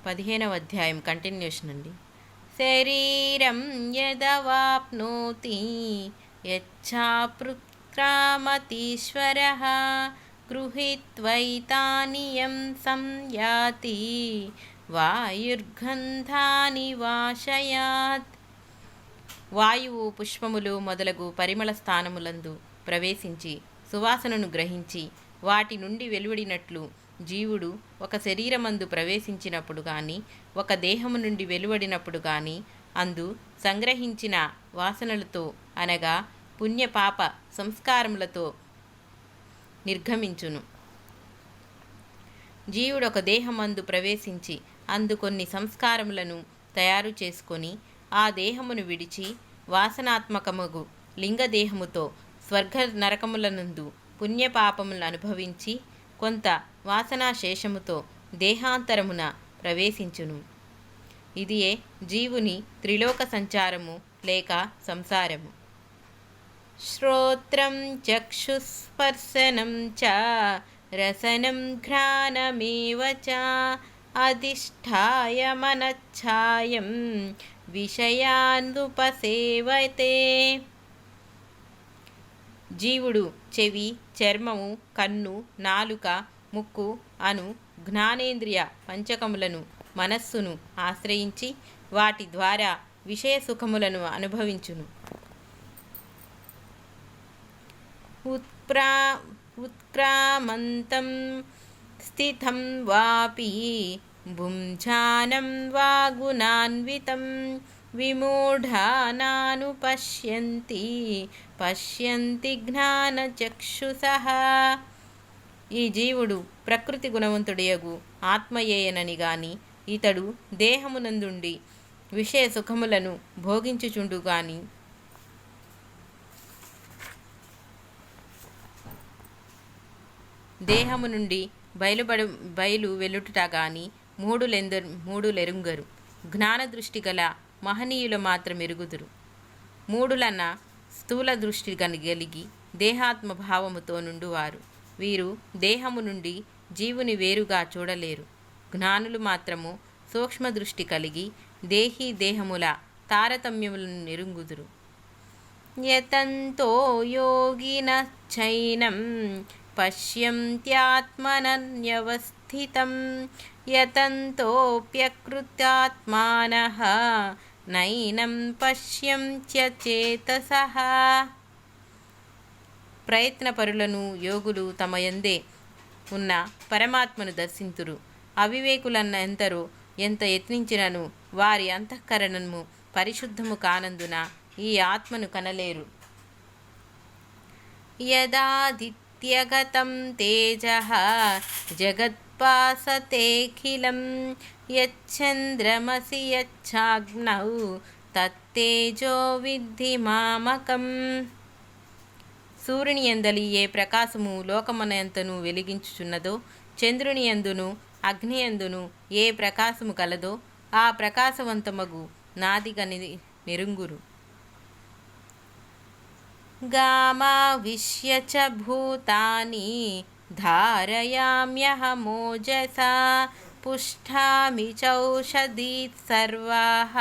15వ అధ్యాయం కంటిన్యూషన్ అండి. శరీరం యదవాప్నోతి యచ్ఛాప్యుత్క్రామతీశ్వరః గృహీత్వైతానియం సంయాతి వాయుర్గంధాని వాశయాత్. వాయువు పుష్పములు మొదలగు పరిమళ స్థానములందు ప్రవేశించి సువాసనను గ్రహించి వాటి నుండి వెలువడినట్లు జీవుడు ఒక శరీరమందు ప్రవేశించినప్పుడు కానీ ఒక దేహము నుండి వెలువడినప్పుడు కానీ అందు సంగ్రహించిన వాసనలతో అనగా పుణ్యపాప సంస్కారములతో నిర్గమించును. జీవుడు ఒక దేహమందు ప్రవేశించి అందు కొన్ని సంస్కారములను తయారు చేసుకొని ఆ దేహమును విడిచి వాసనాత్మకముగు లింగదేహముతో స్వర్గ నరకములనందు పుణ్యపాపములను అనుభవించి కొంత వాసనాశేషముతో దేహాంతరమున ప్రవేశించును. ఇదియే జీవుని త్రిలోక సంచారము లేక సంసారము. శ్రోత్రం చక్షుస్పర్శనం చ రసనం ఘ్రాణమేవ చ అధిష్ఠాయ మనచ్ఛాయం విషయానుపసేవతే. జీవుడు చెవి, చర్మము, కన్ను, నాలుక, ముక్కు అను జ్ఞానేంద్రియ పంచకములను మనస్సును ఆశ్రయించి వాటి ద్వారా విషయ సుఖములను అనుభవించును. ఉత్క్రామంతం స్థితం వాపి భుంజానం వా గుణాన్వితం విమూఢానానుపశ్యంతి పశ్యంతి జ్ఞానచక్షుషః. ఈ జీవుడు ప్రకృతి గుణవంతుడియగు ఆత్మయేయనని గాని ఇతడు దేహమునందుండి విషయ సుఖములను భోగించుచుండు గాని దేహము నుండి బయలు వెలుట గాని మూడులెరుంగరు. జ్ఞానదృష్టి గల మహనీయులు మాత్రం ఎరుగుదురు. మూడులన్న స్థూల దృష్టి కలిగి దేహాత్మ భావముతో నుండువారు. వీరు దేహము నుండి జీవుని వేరుగా చూడలేరు. జ్ఞానులు మాత్రము సూక్ష్మ దృష్టి కలిగి దేహీ దేహముల తారతమ్యములను నెరుగుదురు. యతంతో యోగినశ్చైనం పశ్యంత్యాత్మనన్యవస్థితం యతంతోప్యకృతాత్మానః నైనం పశ్యంత్యచేతసః. ప్రయత్నపరులను యోగులు తమ యందే ఉన్న పరమాత్మను దర్శింతురు. అవివేకులన్న ఎంతరో ఎంత యత్నించినను వారి అంతఃకరణము పరిశుద్ధము కానందున ఈ ఆత్మను కనలేరు. యదాదిత్యగతం తేజః జగత్పాసతేఖిలం యచ్చంద్రమసి యచ్చాగ్నౌ తత్తేజో విద్ధి మామకం. సూర్యుని యందలి ఏ ప్రకాశము లోకమనంతను వెలిగించుచున్నదో చంద్రుని యందును అగ్ని యందును ఏ ప్రకాశము కలదో ఆ ప్రకాశవంతమగు నాదిగా నిరుంగురు. గామావిశ్య చ భూతాని ధారయామ్యహమోజసా పుష్ఠామి చౌషధీః సర్వాః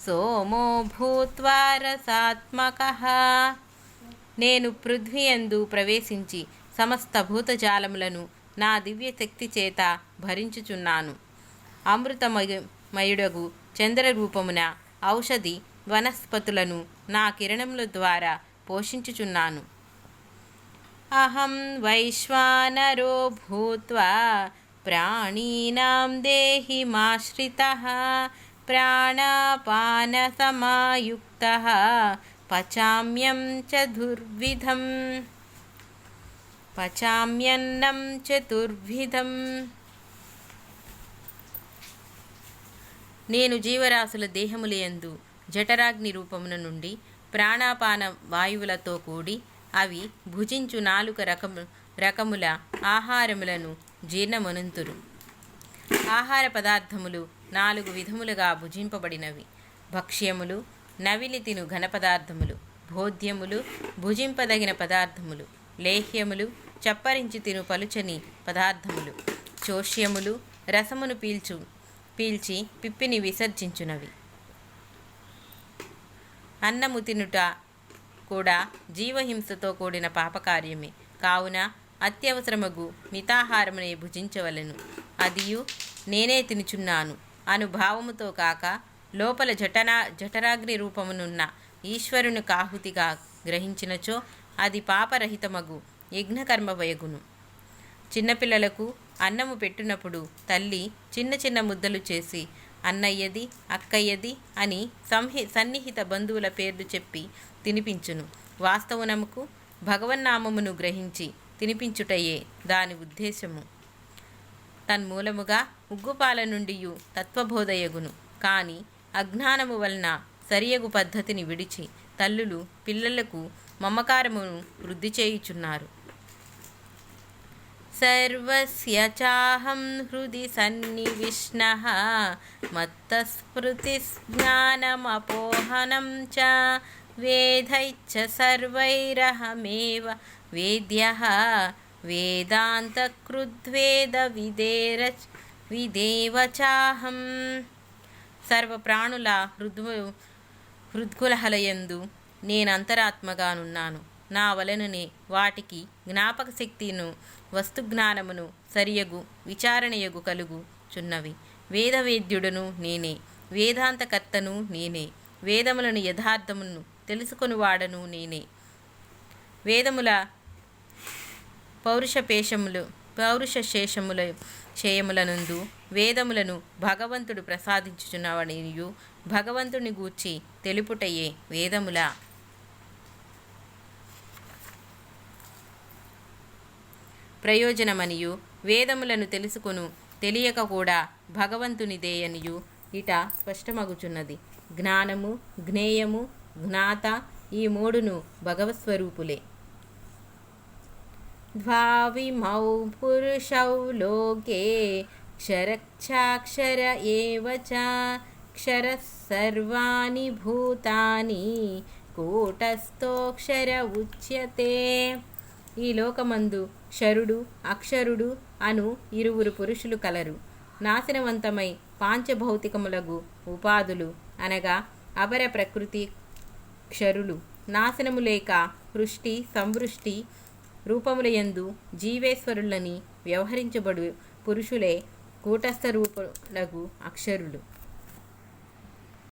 సోమో భూత్వా రసాత్మకః. నేను పృథ్వీయందు ప్రవేశించి సమస్త భూతజాలములను నా దివ్యశక్తి చేత భరించుచున్నాను. అమృతమయుడగు చంద్రరూపమున ఔషధి వనస్పతులను నా కిరణముల ద్వారా పోషించుచున్నాను. అహం వైశ్వానరో భూత్వా ప్రాణీనాం దేహిమాశ్రితః ప్రాణాపానసమాయుక్తః పచామ్యం పచామ్యన్నం చతుర్విధం. నేను జీవరాశుల దేహములయందు జఠరాగ్ని రూపమున నుండి ప్రాణాపాన వాయువులతో కూడి అవి భుజించు 4 రకముల ఆహారములను జీర్ణమనంతురు. ఆహార పదార్థములు 4 విధములుగా భుజింపబడినవి. భక్ష్యములు, నవిలి తిను ఘన పదార్థములు, భోద్యములు, భుజింపదగిన పదార్థములు, లేహ్యములు, చప్పరించి తిను పలుచని పదార్థములు, చోష్యములు, రసమును పీల్చు పీల్చి పిప్పిని విసర్జించునవి. అన్నము తినుట కూడా జీవహింసతో కూడిన పాపకార్యమే. కావున అత్యవసరమగు మితాహారమునే భుజించవలెను. అదియు నేనే తినుచున్నాను అను భావముతో కాక లోపల జఠరాగ్ని రూపమునున్న ఈశ్వరుని కాహుతిగా గ్రహించినచో అది పాపరహితమగు యజ్ఞకర్మవయగును. చిన్నపిల్లలకు అన్నము పెట్టినప్పుడు తల్లి చిన్న చిన్న ముద్దలు చేసి అన్నయ్యది, అక్కయ్యది అని సన్నిహిత బంధువుల పేర్లు చెప్పి తినిపించును. వాస్తవనముకు భగవన్నామమును గ్రహించి తినిపించుటయే దాని ఉద్దేశము. తన్మూలముగా ఉగ్గుపాల నుండి తత్వబోధయగును. కానీ అజ్ఞానము వలన సరియగు పద్ధతిని విడిచి తల్లులు పిల్లలకు మమకారమును వృద్ధి చేయుచున్నారు. సర్వస్య చాహం హృది సన్నివిష్ణః మత్తస్మృతిజ్ఞానమపోహనం చ వేదైశ్చ సర్వైరహమేవ వేద్యః వేదాంతకృద్వేద విదేవ చాహం. సర్వప్రాణుల హృద్గులహలయందు నేనంతరాత్మగానున్నాను. నా వలననే వాటికి జ్ఞాపక శక్తిను, వస్తుజ్ఞానమును సరియగు విచారణయగు కలుగుచున్నవి. వేదవేద్యుడును నేనే, వేదాంతకర్తను నేనే, వేదములను యథార్థమును తెలుసుకొనివాడను నేనే. వేదముల పౌరుషశేషముల చేయములనందు వేదములను భగవంతుడు ప్రసాదించుచున్నవనియు భగవంతుని గూర్చి తెలుపుటయే వేదముల ప్రయోజనమనియు వేదములను తెలుసుకొను తెలియక కూడా భగవంతునిదేయనియు ఇట స్పష్టమగుచున్నది. జ్ఞానము, జ్ఞేయము, జ్ఞాత ఈ మూడును భగవత్స్వరూపులే. ద్వావిమౌ పురుషౌ లోకే క్షరక్షాక్షర ఏవ చ క్షరః సర్వాణి భూతాని కూటస్థోక్షర ఉచ్యతే. ఈ లోకమందు క్షరుడు, అక్షరుడు అను ఇరువురు పురుషులు కలరు. నాశనవంతమై పాంచభౌతికములగు ఉపాధులు అనగా అపర ప్రకృతి క్షరులు, నాశనము లేక వృష్టి సంవృష్టి రూపములయందు జీవేశ్వరులని వ్యవహరించబడు పురుషులే కూటస్థ రూపులగు అక్షరులు.